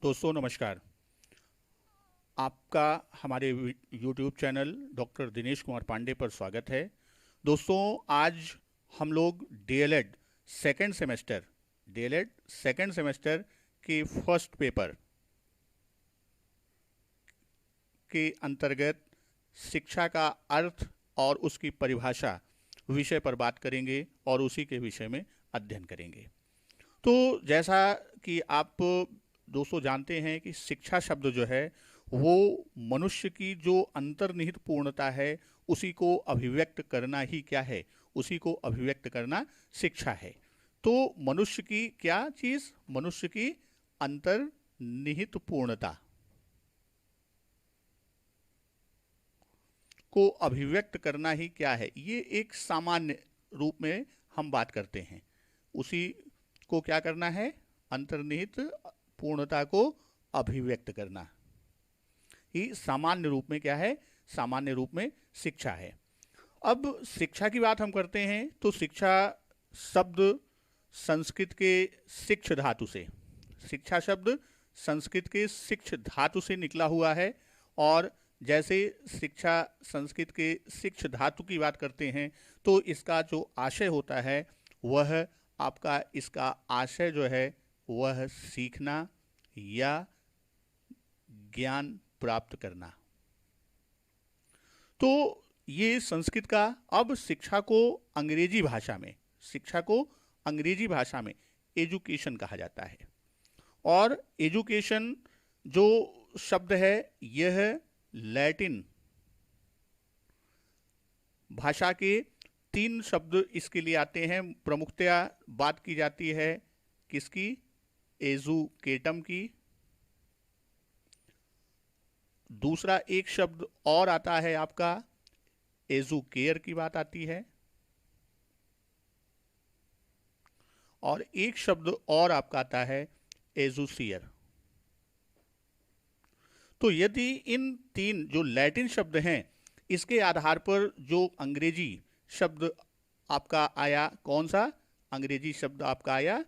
दोस्तों नमस्कार। आपका हमारे YouTube channel doctor Dinesh Kumar Pandey पर स्वागत है। दोस्तों, आज हम लोग डीएलएड सेकेंड सेमेस्टर के फर्स्ट पेपर के अंतर्गत शिक्षा का अर्थ और उसकी परिभाषा विषय पर बात करेंगे और उसी के विषय में अध्ययन करेंगे। तो जैसा कि आप दोस्तों जानते हैं कि शिक्षा शब्द जो है वो मनुष्य की जो अंतर्निहित पूर्णता है उसी को अभिव्यक्त करना ही क्या है, उसी को अभिव्यक्त करना शिक्षा है। तो मनुष्य की क्या चीज, मनुष्य की अंतर्निहित पूर्णता को अभिव्यक्त करना ही क्या है, ये एक सामान्य रूप में हम बात करते हैं। उसी को क्या करना है, अंतर्निहित पूर्णता को अभिव्यक्त करना ही सामान्य रूप में क्या है, सामान्य रूप में शिक्षा है। अब शिक्षा की बात हम करते हैं तो शिक्षा शब्द संस्कृत के शिक्ष धातु से, शिक्षा शब्द संस्कृत के शिक्ष धातु से निकला हुआ है। और जैसे शिक्षा संस्कृत के शिक्ष धातु की बात करते हैं तो इसका जो आशय होता है वह आपका, इसका आशय जो है वह सीखना या ज्ञान प्राप्त करना। तो ये संस्कृत का, अब शिक्षा को अंग्रेजी भाषा में, शिक्षा को अंग्रेजी भाषा में एजुकेशन कहा जाता है। और एजुकेशन जो शब्द है यह लैटिन भाषा के 3 शब्द इसके लिए आते हैं। प्रमुखतया बात की जाती है किसकी, एजुकेटम की। दूसरा एक शब्द और आता है आपका एजुकेयर की बात आती है। और एक शब्द और आपका आता है एजुसियर। तो यदि इन 3 जो लैटिन शब्द हैं इसके आधार पर जो अंग्रेजी शब्द आपका आया, कौन सा अंग्रेजी शब्द आपका आया,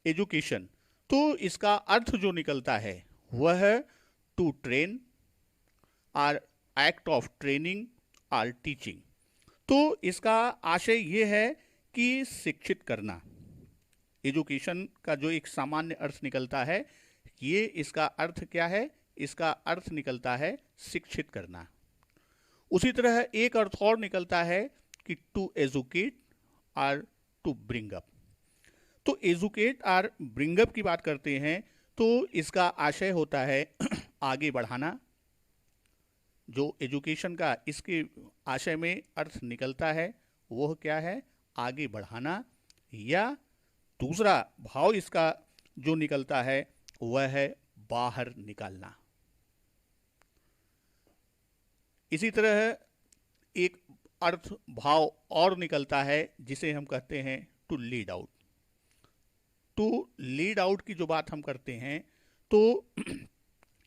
एजुकेशन, तो इसका अर्थ जो निकलता है वह to train or act of training or teaching. तो इसका आशय ये है कि शिक्षित करना। एजुकेशन का जो एक सामान्य अर्थ निकलता है, ये इसका अर्थ क्या है, इसका अर्थ निकलता है शिक्षित करना। उसी तरह एक अर्थ और निकलता है कि to educate or to bring up. तो एजुकेट आर ब्रिंग अप की बात करते हैं तो इसका आशय होता है आगे बढ़ाना। जो एजुकेशन का इसके आशय में अर्थ निकलता है वह क्या है, आगे बढ़ाना। या दूसरा भाव इसका जो निकलता है वह है बाहर निकालना। इसी तरह एक अर्थ भाव और निकलता है जिसे हम कहते हैं to lead out. To lead out की जो बात हम करते हैं तो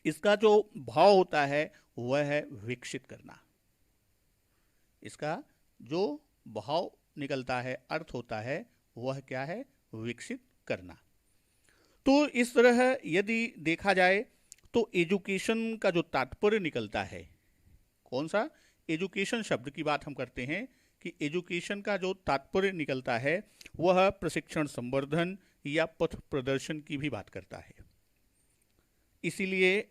इसका जो भाव होता है वह है विकसित करना। इसका जो भाव निकलता है, अर्थ होता है, वह क्या है, विकसित करना। तो इस तरह यदि देखा जाए तो एजुकेशन का जो तात्पर्य निकलता है, कौन सा, एजुकेशन शब्द की बात हम करते हैं कि एजुकेशन का जो तात्पर्य निकलता है वह प्रशिक्षण, संवर्धन या पथ प्रदर्शन की भी बात करता है। इसीलिए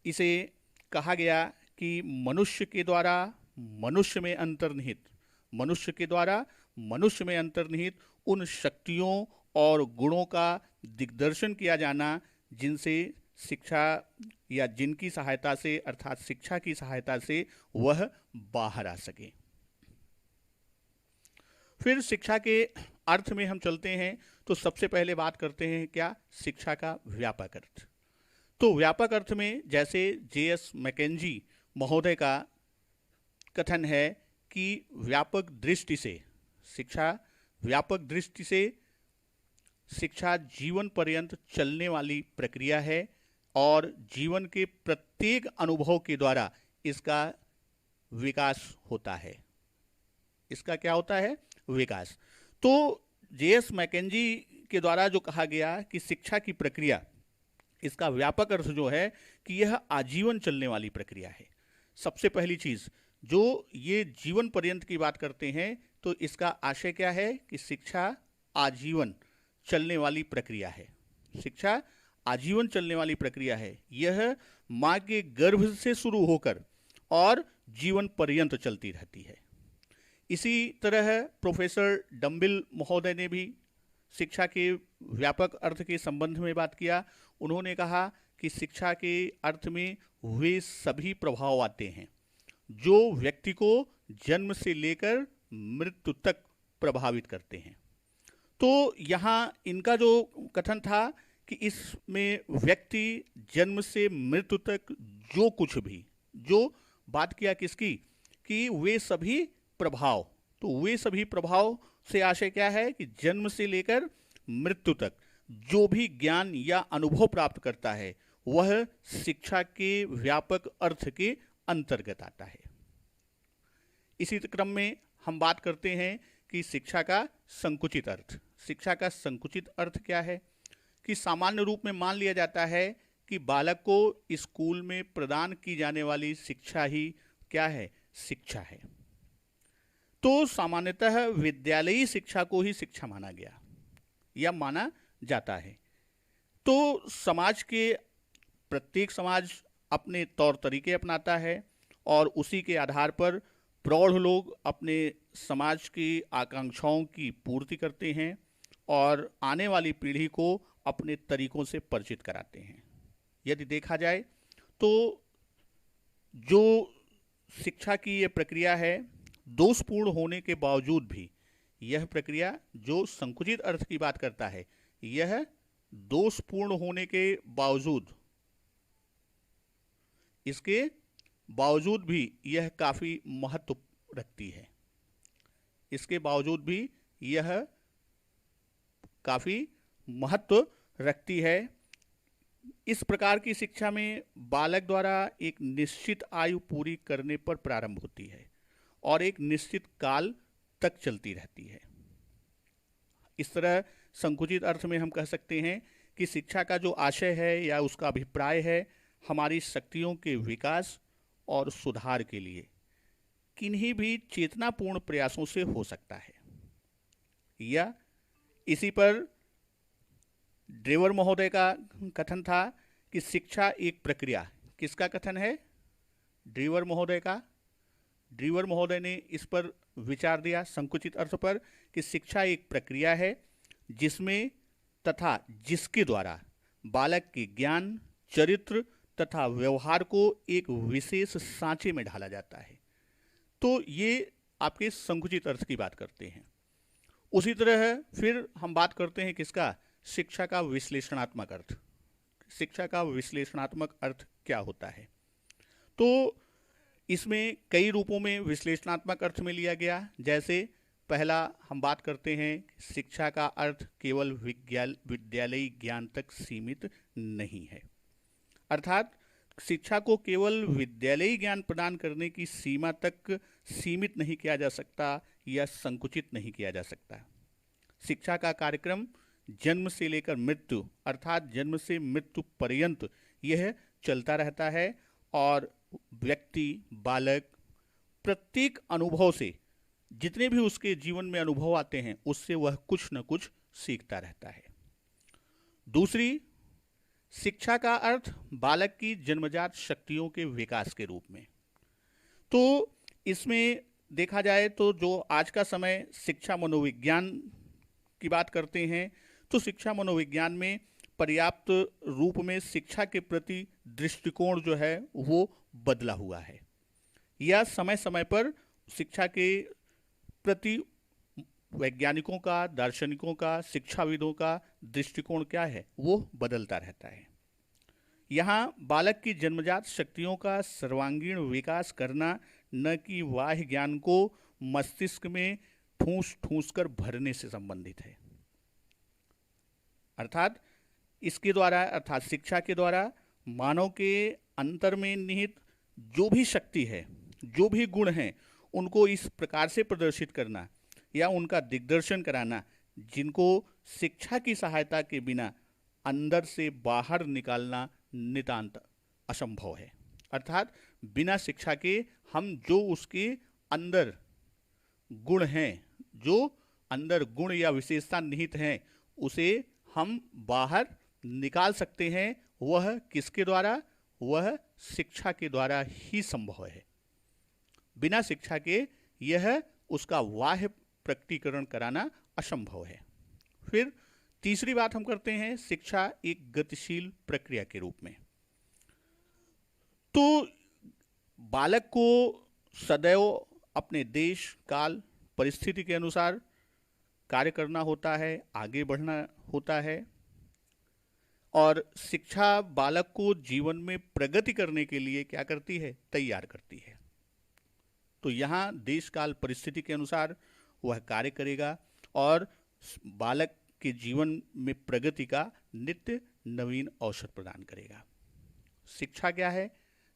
इसे कहा गया कि मनुष्य के द्वारा मनुष्य में अंतर्निहित, मनुष्य के द्वारा मनुष्य में अंतर्निहित उन शक्तियों और गुणों का दिग्दर्शन किया जाना जिनसे शिक्षा या जिनकी सहायता से, अर्थात शिक्षा की सहायता से वह बाहर आ सके। फिर शिक्षा के अर्थ में हम चलते हैं तो सबसे पहले बात करते हैं क्या, शिक्षा का व्यापक अर्थ। तो व्यापक अर्थ में जैसे जेएस मैकेंजी महोदय का कथन है कि व्यापक दृष्टि से शिक्षा, व्यापक दृष्टि से शिक्षा जीवन पर्यंत चलने वाली प्रक्रिया है और जीवन के प्रत्येक अनुभव के द्वारा इसका विकास होता है। इसका क्या होता है, विकास। तो जेएस मैकेंजी के द्वारा जो कहा गया कि शिक्षा की प्रक्रिया इसका व्यापक अर्थ जो है कि यह आजीवन चलने वाली प्रक्रिया है। सबसे पहली चीज, जो ये जीवन पर्यंत की बात करते हैं तो इसका आशय क्या है कि शिक्षा आजीवन चलने वाली प्रक्रिया है। शिक्षा आजीवन चलने वाली प्रक्रिया है। यह माँ के गर्भ से शुरू होकर और जीवन पर्यंत चलती रहती है। इसी तरह प्रोफेसर डम्बिल महोदय ने भी शिक्षा के व्यापक अर्थ के संबंध में बात किया। उन्होंने कहा कि शिक्षा के अर्थ में वे सभी प्रभाव आते हैं जो व्यक्ति को जन्म से लेकर मृत्यु तक प्रभावित करते हैं। तो यहाँ इनका जो कथन था कि इसमें व्यक्ति जन्म से मृत्यु तक जो कुछ भी, जो बात किया किसकी, कि वे सभी प्रभाव, तो वे सभी प्रभाव से आशय क्या है कि जन्म से लेकर मृत्यु तक जो भी ज्ञान या अनुभव प्राप्त करता है वह शिक्षा के व्यापक अर्थ के अंतर्गत आता है। इसी क्रम में हम बात करते हैं कि शिक्षा का संकुचित अर्थ। शिक्षा का संकुचित अर्थ क्या है कि सामान्य रूप में मान लिया जाता है कि बालक को स्कूल में प्रदान की जाने वाली शिक्षा ही क्या है, शिक्षा है। तो सामान्यतः विद्यालयी शिक्षा को ही शिक्षा माना गया या माना जाता है। तो समाज के प्रत्येक समाज अपने तौर तरीके अपनाता है और उसी के आधार पर प्रौढ़ लोग अपने समाज की आकांक्षाओं की पूर्ति करते हैं और आने वाली पीढ़ी को अपने तरीकों से परिचित कराते हैं। यदि देखा जाए तो जो शिक्षा की ये प्रक्रिया है, दोषपूर्ण होने के बावजूद भी यह प्रक्रिया जो संकुचित अर्थ की बात करता है, यह दोषपूर्ण होने के बावजूद, इसके बावजूद भी यह काफ़ी महत्व रखती है। इसके बावजूद भी यह काफ़ी महत्व रखती है। इस प्रकार की शिक्षा में बालक द्वारा एक निश्चित आयु पूरी करने पर प्रारंभ होती है और एक निश्चित काल तक चलती रहती है। इस तरह संकुचित अर्थ में हम कह सकते हैं कि शिक्षा का जो आशय है या उसका अभिप्राय है, हमारी शक्तियों के विकास और सुधार के लिए किन्हीं भी चेतनापूर्ण प्रयासों से हो सकता है। या इसी पर ड्रेवर महोदय का कथन था कि शिक्षा एक प्रक्रिया। किसका कथन है? ड्रीवर महोदय का। ड्रीवर महोदय ने इस पर विचार दिया संकुचित अर्थ पर कि शिक्षा एक प्रक्रिया है जिसमें तथा जिसके द्वारा बालक के ज्ञान, चरित्र तथा व्यवहार को एक विशेष सांचे में ढाला जाता है। तो ये आपके संकुचित अर्थ की बात करते हैं। उसी तरह फिर हम बात करते हैं किसका? शिक्षा का विश्लेषणात्मक अर्थ। शिक्षा का विश्लेषणात्मक अर्थ क्या होता है? तो इसमें कई रूपों में विश्लेषणात्मक अर्थ में लिया गया। जैसे पहला हम बात करते हैं शिक्षा का अर्थ केवल विद्यालयी ज्ञान तक सीमित नहीं है, अर्थात शिक्षा को केवल विद्यालयी ज्ञान प्रदान करने की सीमा तक सीमित नहीं किया जा सकता या संकुचित नहीं किया जा सकता। शिक्षा का कार्यक्रम जन्म से लेकर मृत्यु, अर्थात जन्म से मृत्यु पर्यंत यह चलता रहता है और व्यक्ति, बालक प्रत्येक अनुभव से, जितने भी उसके जीवन में अनुभव आते हैं, उससे वह कुछ न कुछ सीखता रहता है। दूसरी, शिक्षा का अर्थ बालक की जन्मजात शक्तियों के विकास के रूप में। तो इसमें देखा जाए तो जो आज का समय शिक्षा मनोविज्ञान की बात करते हैं, तो शिक्षा मनोविज्ञान में पर्याप्त रूप में शिक्षा के प्रति दृष्टिकोण जो है वो बदला हुआ है, या समय समय पर शिक्षा के प्रति वैज्ञानिकों का, दार्शनिकों का, शिक्षाविदों का दृष्टिकोण क्या है वो बदलता रहता है। यहाँ बालक की जन्मजात शक्तियों का सर्वांगीण विकास करना न कि बाह्य ज्ञान को मस्तिष्क में ठूस ठूस कर भरने से संबंधित है। अर्थात इसके द्वारा, अर्थात शिक्षा के द्वारा मानव के अंतर में निहित जो भी शक्ति है, जो भी गुण हैं, उनको इस प्रकार से प्रदर्शित करना या उनका दिग्दर्शन कराना जिनको शिक्षा की सहायता के बिना अंदर से बाहर निकालना नितांत असंभव है। अर्थात बिना शिक्षा के हम जो उसके अंदर गुण हैं, जो अंदर गुण या विशेषता निहित हैं, उसे हम बाहर निकाल सकते हैं। वह किसके द्वारा? वह शिक्षा के द्वारा ही संभव है। बिना शिक्षा के यह उसका बाह्य प्रकटीकरण कराना असंभव है। फिर तीसरी बात हम करते हैं, शिक्षा एक गतिशील प्रक्रिया के रूप में। तो बालक को सदैव अपने देश, काल, परिस्थिति के अनुसार कार्य करना होता है, आगे बढ़ना होता है, और शिक्षा बालक को जीवन में प्रगति करने के लिए क्या करती है? तैयार करती है। तो यहाँ देश, काल, परिस्थिति के अनुसार वह कार्य करेगा और बालक के जीवन में प्रगति का नित्य नवीन अवसर प्रदान करेगा। शिक्षा क्या है?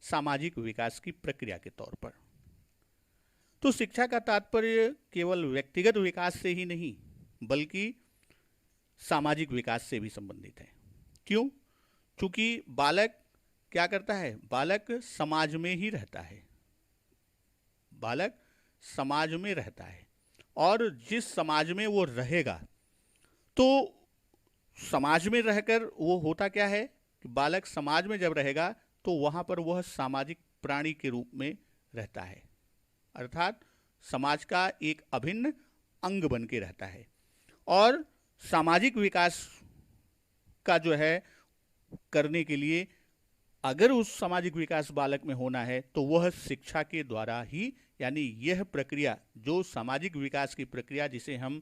सामाजिक विकास की प्रक्रिया के तौर पर। तो शिक्षा का तात्पर्य केवल व्यक्तिगत विकास से ही नहीं, बल्कि सामाजिक विकास से भी संबंधित है। क्यों? क्योंकि बालक क्या करता है? बालक समाज में ही रहता है। बालक समाज में रहता है, और जिस समाज में वो रहेगा, तो समाज में रहकर वो होता क्या है कि बालक समाज में जब रहेगा तो वहाँ पर वह सामाजिक प्राणी के रूप में रहता है, अर्थात समाज का एक अभिन्न अंग बन के रहता है। और सामाजिक विकास का जो है करने के लिए, अगर उस सामाजिक विकास बालक में होना है, तो वह शिक्षा के द्वारा ही, यानी यह प्रक्रिया जो सामाजिक विकास की प्रक्रिया जिसे हम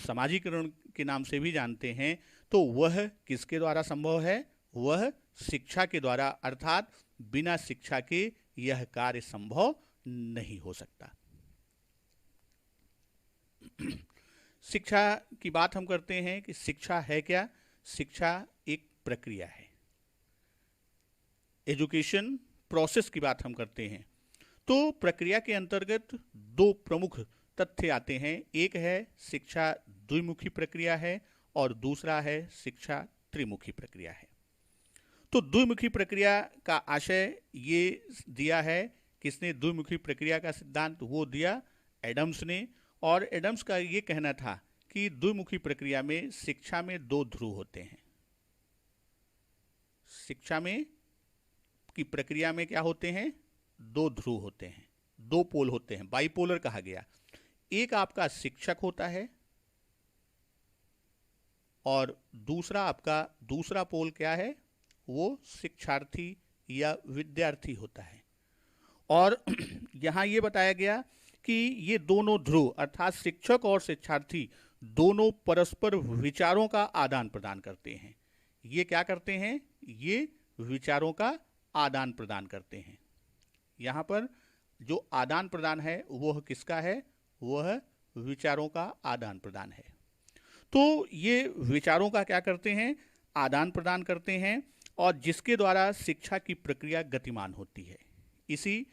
समाजीकरण के नाम से भी जानते हैं, तो वह किसके द्वारा संभव है? वह शिक्षा के द्वारा, अर्थात बिना शिक्षा के यह कार्य संभव नहीं हो सकता। शिक्षा की बात हम करते हैं कि शिक्षा है क्या? शिक्षा एक प्रक्रिया है। एजुकेशन प्रोसेस की बात हम करते हैं, तो प्रक्रिया के अंतर्गत दो प्रमुख तथ्य आते हैं। एक है शिक्षा द्विमुखी प्रक्रिया है, और दूसरा है शिक्षा त्रिमुखी प्रक्रिया है। तो द्विमुखी प्रक्रिया का आशय ये दिया है, किसने द्विमुखी प्रक्रिया का सिद्धांत वो दिया? एडम्स ने। और एडम्स का ये कहना था कि द्विमुखी प्रक्रिया में शिक्षा में दो ध्रुव होते हैं। शिक्षा में की प्रक्रिया में क्या होते हैं? दो ध्रुव होते हैं, दो पोल होते हैं, बाइपोलर कहा गया। एक आपका शिक्षक होता है, और दूसरा आपका दूसरा पोल क्या है? वो शिक्षार्थी या विद्यार्थी होता है। और यहाँ ये बताया गया कि ये दोनों ध्रुव, अर्थात शिक्षक और शिक्षार्थी, दोनों परस्पर विचारों का आदान प्रदान करते हैं। ये क्या करते हैं? ये विचारों का आदान प्रदान करते हैं। यहाँ पर जो आदान प्रदान है वह किसका है? वह विचारों का आदान प्रदान है। तो ये विचारों का क्या करते हैं? आदान प्रदान करते हैं, और जिसके द्वारा शिक्षा की प्रक्रिया गतिमान होती है। इसी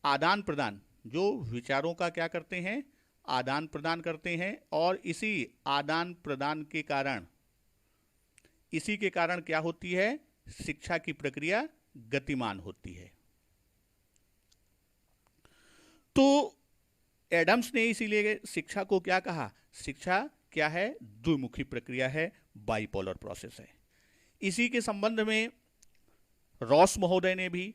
आदान प्रदान, जो विचारों का क्या करते हैं? आदान प्रदान करते हैं, और इसी आदान प्रदान के कारण, इसी के कारण क्या होती है? शिक्षा की प्रक्रिया गतिमान होती है। तो एडम्स ने इसीलिए शिक्षा को क्या कहा? शिक्षा क्या है? द्विमुखी प्रक्रिया है, बाइपोलर प्रोसेस है। इसी के संबंध में रॉस महोदय ने भी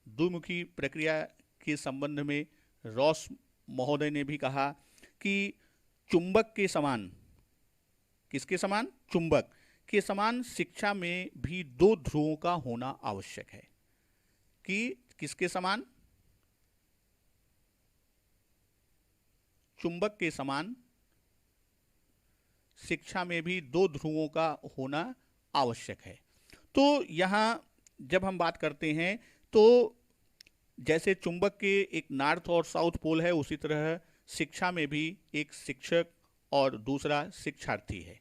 द्विमुखी प्रक्रिया के संबंध में रॉस महोदय ने भी कहा कि चुंबक के समान, किसके समान? चुंबक के समान शिक्षा में भी दो ध्रुवों का होना आवश्यक है। कि किसके समान? चुंबक के समान शिक्षा में भी दो ध्रुवों का होना आवश्यक है। तो यहाँ जब हम बात करते हैं, तो जैसे चुंबक के एक नॉर्थ और साउथ पोल है, उसी तरह शिक्षा में भी एक शिक्षक और दूसरा शिक्षार्थी है।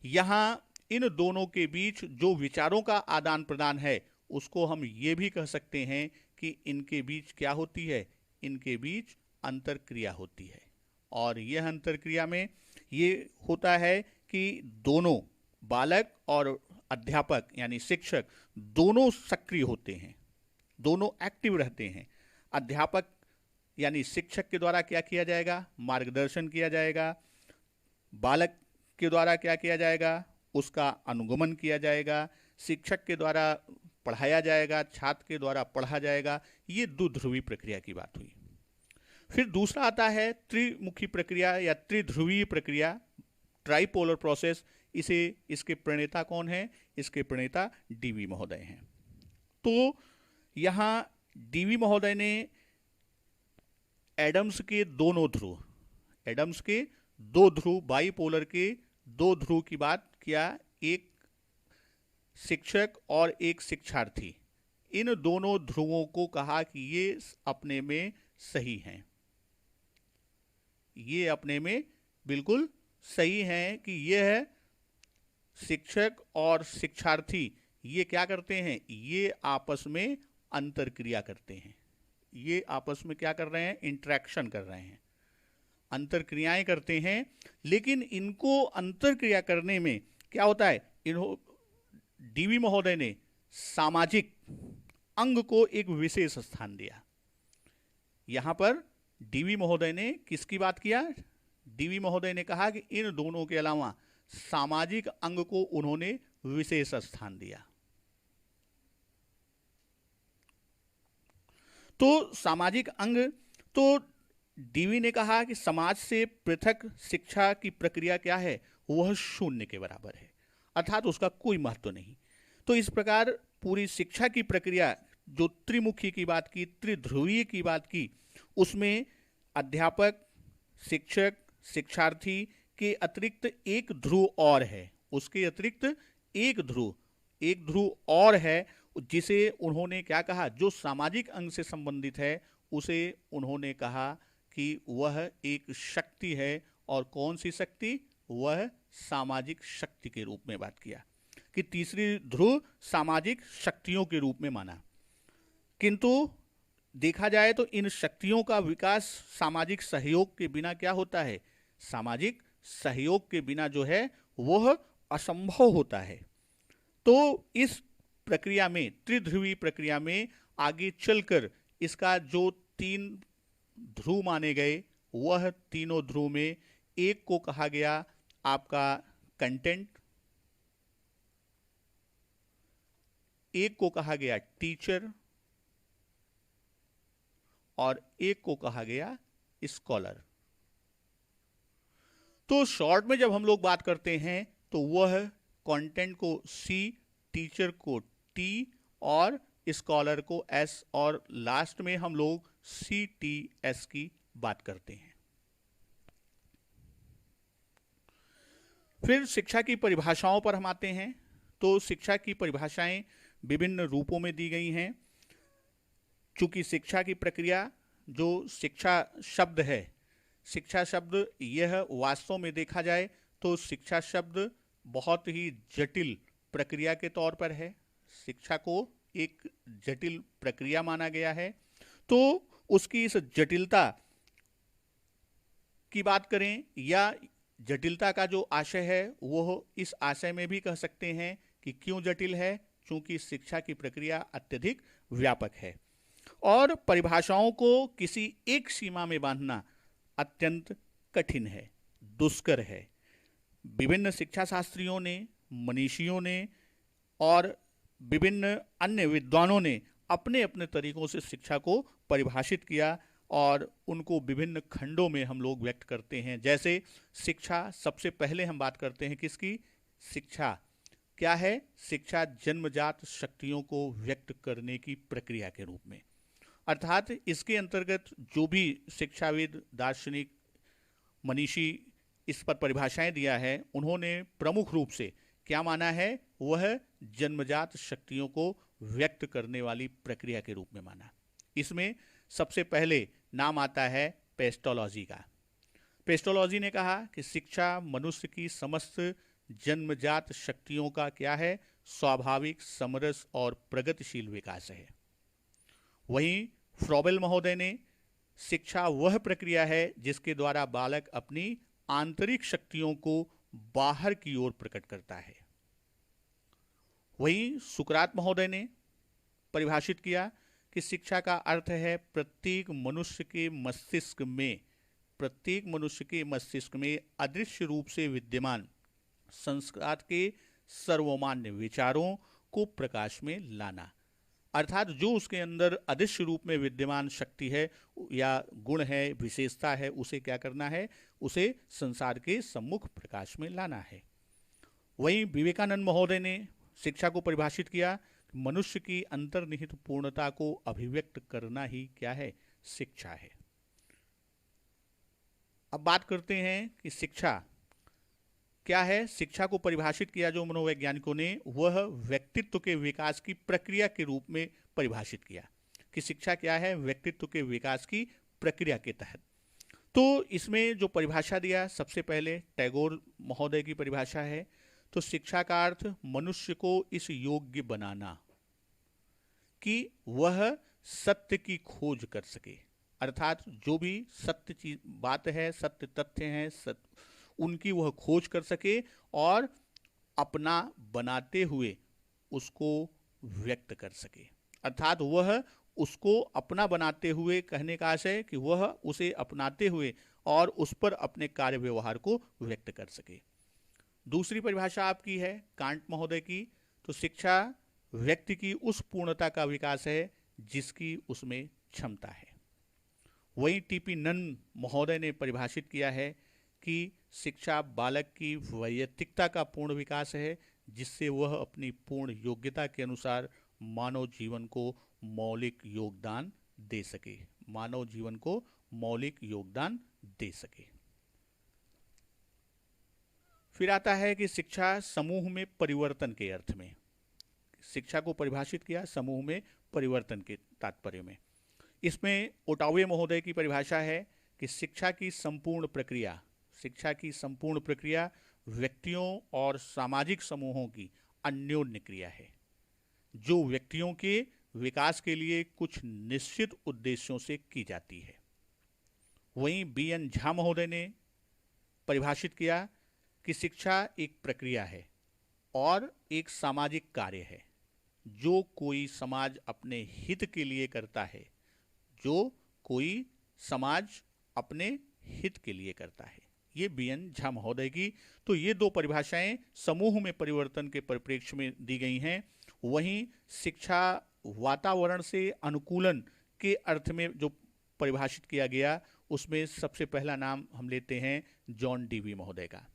यहाँ इन दोनों के बीच जो विचारों का आदान प्रदान है, उसको हम ये भी कह सकते हैं कि इनके बीच क्या होती है? इनके बीच अंतरक्रिया होती है। और यह अंतरक्रिया में ये होता है कि दोनों बालक और अध्यापक यानी शिक्षक दोनों सक्रिय होते हैं, दोनों एक्टिव रहते हैं। अध्यापक यानी शिक्षक के द्वारा क्या किया जाएगा? मार्गदर्शन किया जाएगा। बालक के द्वारा क्या किया जाएगा? उसका अनुगमन किया जाएगा। शिक्षक के द्वारा पढ़ाया जाएगा, छात्र के द्वारा पढ़ा जाएगा। ये द्विध्रुवी प्रक्रिया की बात हुई। फिर दूसरा आता है त्रिमुखी प्रक्रिया या त्रिध्रुवीय प्रक्रिया, ट्राइपोलर प्रोसेस। इसके प्रणेता कौन है? इसके प्रणेता डीवी महोदय हैं। तो यहाँ डीवी महोदय ने एडम्स के दोनों ध्रुव, एडम्स के दो ध्रुव, बाइपोलर के दो ध्रुव की बात किया, एक शिक्षक और एक शिक्षार्थी। इन दोनों ध्रुवों को कहा कि ये अपने में सही हैं, ये अपने में बिल्कुल सही हैं कि यह शिक्षक और शिक्षार्थी ये क्या करते हैं? ये आपस में अंतरक्रिया करते हैं। ये आपस में क्या कर रहे हैं? इंटरेक्शन कर रहे हैं, अंतरक्रियाएं करते हैं। लेकिन इनको अंतरक्रिया करने में क्या होता है? डीवी महोदय ने सामाजिक अंग को एक विशेष स्थान दिया। यहां पर डीवी महोदय ने किसकी बात किया? डीवी महोदय ने कहा कि इन दोनों के अलावा सामाजिक अंग को उन्होंने विशेष स्थान दिया। तो सामाजिक अंग, तो डीवी ने कहा कि समाज से पृथक शिक्षा की प्रक्रिया क्या है? वह शून्य के बराबर है, अर्थात उसका कोई महत्व नहीं। तो इस प्रकार पूरी शिक्षा की प्रक्रिया, जो त्रिमुखी की बात की, त्रिध्रुवीय की बात की, उसमें अध्यापक, शिक्षक, शिक्षार्थी के अतिरिक्त एक ध्रुव और है, उसके अतिरिक्त एक ध्रुव और है, जिसे उन्होंने क्या कहा? जो सामाजिक अंग से संबंधित है उसे उन्होंने कहा कि वह एक शक्ति है। और कौन सी शक्ति? वह सामाजिक शक्ति के रूप में बात किया कि तीसरी ध्रुव सामाजिक शक्तियों के रूप में माना। किंतु देखा जाए तो इन शक्तियों का विकास सामाजिक सहयोग के बिना क्या होता है? सामाजिक सहयोग के बिना जो है वह असंभव होता है। तो इस प्रक्रिया में, त्रिध्रुवी प्रक्रिया में आगे चलकर इसका जो तीन ध्रुव माने गए, वह तीनों ध्रुव में एक को कहा गया आपका कंटेंट, एक को कहा गया टीचर और एक को कहा गया स्कॉलर। तो शॉर्ट में जब हम लोग बात करते हैं तो वह कंटेंट को सी, टीचर को टी और स्कॉलर को एस, और लास्ट में हम लोग CTS की बात करते हैं। फिर शिक्षा की परिभाषाओं पर हम आते हैं। तो शिक्षा की परिभाषाएं विभिन्न रूपों में दी गई हैं। चूंकि शिक्षा की प्रक्रिया, जो शिक्षा शब्द है, शिक्षा शब्द यह वास्तव में देखा जाए तो शिक्षा शब्द बहुत ही जटिल प्रक्रिया के तौर पर है। शिक्षा को एक जटिल प्रक्रिया माना गया है। तो उसकी इस जटिलता की बात करें या जटिलता का जो आशय है वो इस आशय में भी कह सकते हैं कि क्यों जटिल है? क्योंकि शिक्षा की प्रक्रिया अत्यधिक व्यापक है और परिभाषाओं को किसी एक सीमा में बांधना अत्यंत कठिन है, दुष्कर है। विभिन्न शिक्षा शास्त्रियों ने, मनीषियों ने और विभिन्न अन्य विद्वानों ने अपने अपने तरीकों से शिक्षा को परिभाषित किया और उनको विभिन्न खंडों में हम लोग व्यक्त करते हैं। जैसे शिक्षा, सबसे पहले हम बात करते हैं किसकी? शिक्षा क्या है? शिक्षा जन्मजात शक्तियों को व्यक्त करने की प्रक्रिया के रूप में, अर्थात इसके अंतर्गत जो भी शिक्षाविद, दार्शनिक, मनीषी इस पर परिभाषाएं दिया है, उन्होंने प्रमुख रूप से क्या माना है? वह जन्मजात शक्तियों को व्यक्त करने वाली प्रक्रिया के रूप में माना। इसमें सबसे पहले नाम आता है पेस्टोलॉजी का। पेस्टोलॉजी ने कहा कि शिक्षा मनुष्य की समस्त जन्मजात शक्तियों का क्या है? स्वाभाविक, समरस और प्रगतिशील विकास है। वहीं फ्रॉबेल महोदय ने शिक्षा वह प्रक्रिया है जिसके द्वारा बालक अपनी आंतरिक शक्तियों को बाहर की ओर प्रकट करता है। वहीं सुकरात महोदय ने परिभाषित किया कि शिक्षा का अर्थ है प्रत्येक मनुष्य के मस्तिष्क में अदृश्य रूप से विद्यमान संस्कार के सर्वमान्य विचारों को प्रकाश में लाना। अर्थात जो उसके अंदर अदृश्य रूप में विद्यमान शक्ति है या गुण है, विशेषता है, उसे क्या करना है, उसे संसार के सम्मुख प्रकाश में लाना है। वहीं विवेकानंद महोदय ने शिक्षा को परिभाषित किया, मनुष्य की अंतर्निहित पूर्णता को अभिव्यक्त करना ही क्या है, शिक्षा है। अब बात करते हैं कि शिक्षा क्या है। शिक्षा को परिभाषित किया जो मनोवैज्ञानिकों ने, वह व्यक्तित्व के विकास की प्रक्रिया के रूप में परिभाषित किया कि शिक्षा क्या है, व्यक्तित्व के विकास की प्रक्रिया के तहत। तो इसमें जो परिभाषा दिया, सबसे पहले टैगोर महोदय की परिभाषा है। तो शिक्षा का अर्थ मनुष्य को इस योग्य बनाना कि वह सत्य की खोज कर सके, अर्थात जो भी सत्य चीज बात है, सत्य तथ्य हैं, उनकी वह खोज कर सके और अपना बनाते हुए उसको व्यक्त कर सके। अर्थात वह उसको अपना बनाते हुए, कहने का आशय कि वह उसे अपनाते हुए और उस पर अपने कार्य व्यवहार को व्यक्त कर सके। दूसरी परिभाषा आपकी है कांट महोदय की। तो शिक्षा व्यक्ति की उस पूर्णता का विकास है जिसकी उसमें क्षमता है। वहीं टीपी नंद महोदय ने परिभाषित किया है कि शिक्षा बालक की वैयक्तिकता का पूर्ण विकास है, जिससे वह अपनी पूर्ण योग्यता के अनुसार मानव जीवन को मौलिक योगदान दे सके, मानव जीवन को मौलिक योगदान दे सके। फिर आता है कि शिक्षा समूह में परिवर्तन के अर्थ में। शिक्षा को परिभाषित किया समूह में परिवर्तन के तात्पर्य में। इसमें ओटावे महोदय की परिभाषा है कि शिक्षा की संपूर्ण प्रक्रिया व्यक्तियों और सामाजिक समूहों की अन्योन्य क्रिया है, जो व्यक्तियों के विकास के लिए कुछ निश्चित उद्देश्यों से की जाती है। वहीं बी.एन. झा महोदय ने परिभाषित किया कि शिक्षा एक प्रक्रिया है और एक सामाजिक कार्य है जो कोई समाज अपने हित के लिए करता है, ये बी.एन. झा महोदय की। तो ये दो परिभाषाएं समूह में परिवर्तन के परिप्रेक्ष्य में दी गई हैं। वहीं शिक्षा वातावरण से अनुकूलन के अर्थ में जो परिभाषित किया गया, उसमें सबसे पहला नाम हम लेते हैं जॉन डीवी महोदय का।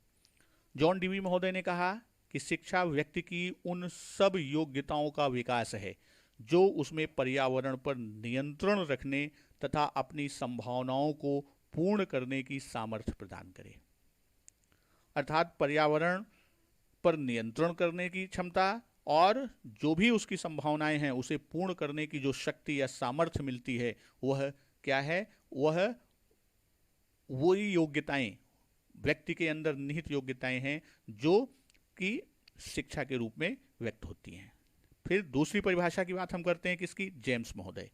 जॉन डीवी महोदय ने कहा कि शिक्षा व्यक्ति की उन सब योग्यताओं का विकास है जो उसमें पर्यावरण पर नियंत्रण रखने तथा अपनी संभावनाओं को पूर्ण करने की सामर्थ्य प्रदान करे। अर्थात पर्यावरण पर नियंत्रण करने की क्षमता और जो भी उसकी संभावनाएं हैं उसे पूर्ण करने की जो शक्ति या सामर्थ्य मिलती है, वह क्या है, वह वही योग्यताएं, व्यक्ति के अंदर निहित योग्यताएं हैं जो कि शिक्षा के रूप में व्यक्त होती हैं। फिर दूसरी परिभाषा की बात हम करते हैं किसकी, जेम्स महोदय।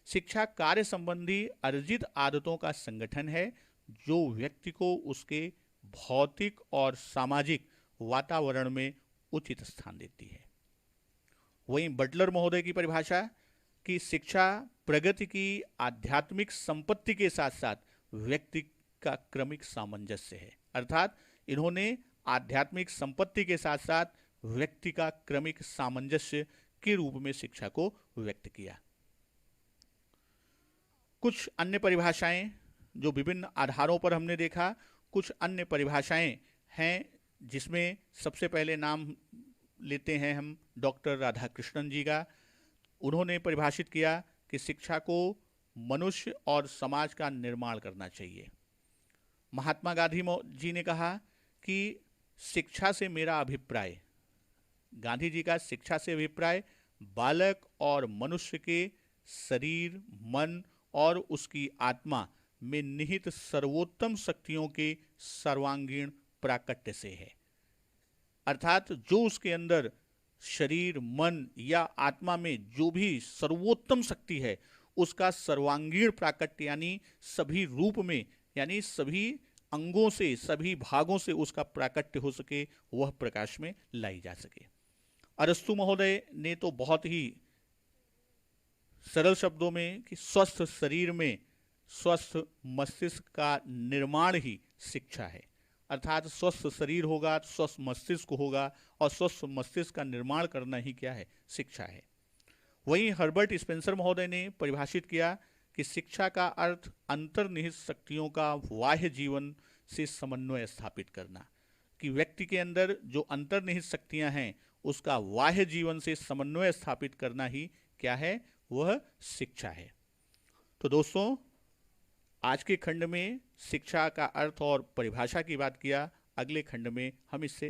शिक्षा कार्य संबंधी अर्जित आदतों का संगठन है जो व्यक्ति को उसके भौतिक और सामाजिक वातावरण में उचित स्थान देती है। वहीं बटलर महोदय की परिभाषा कि शिक्षा प्रगति की आध्यात्मिक संपत्ति के साथ साथ व्यक्ति का क्रमिक सामंजस्य है। अर्थात इन्होंने आध्यात्मिक संपत्ति के साथ साथ व्यक्ति का क्रमिक सामंजस्य के रूप में शिक्षा को व्यक्त किया। कुछ अन्य परिभाषाएं जो विभिन्न आधारों पर हमने देखा, कुछ अन्य परिभाषाएं हैं जिसमें सबसे पहले नाम लेते हैं हम डॉक्टर राधाकृष्णन जी का। उन्होंने परिभाषित किया कि शिक्षा को मनुष्य और समाज का निर्माण करना चाहिए। महात्मा गांधी जी ने कहा कि शिक्षा से मेरा अभिप्राय, गांधी जी का शिक्षा से अभिप्राय बालक और मनुष्य के शरीर, मन और उसकी आत्मा में निहित सर्वोत्तम शक्तियों के सर्वांगीण प्राकट्य से है। अर्थात जो उसके अंदर शरीर, मन या आत्मा में जो भी सर्वोत्तम शक्ति है, उसका सर्वांगीण प्राकट्य यानी सभी रूप में, यानी सभी अंगों से, सभी भागों से उसका प्राकट्य हो सके, वह प्रकाश में लाई जा सके। अरस्तु महोदय ने तो बहुत ही सरल शब्दों में कि स्वस्थ शरीर में स्वस्थ मस्तिष्क का निर्माण ही शिक्षा है। अर्थात स्वस्थ शरीर होगा तो स्वस्थ मस्तिष्क होगा, और स्वस्थ मस्तिष्क का निर्माण करना ही क्या है, शिक्षा है। वहीं हर्बर्ट स्पेंसर महोदय ने परिभाषित किया कि शिक्षा का अर्थ अंतर्निहित शक्तियों का बाह्य जीवन से समन्वय स्थापित करना, कि व्यक्ति के अंदर जो अंतर्निहित शक्तियां हैं उसका बाह्य जीवन से समन्वय स्थापित करना ही क्या है, वह शिक्षा है। तो दोस्तों, आज के खंड में शिक्षा का अर्थ और परिभाषा की बात किया। अगले खंड में हम इससे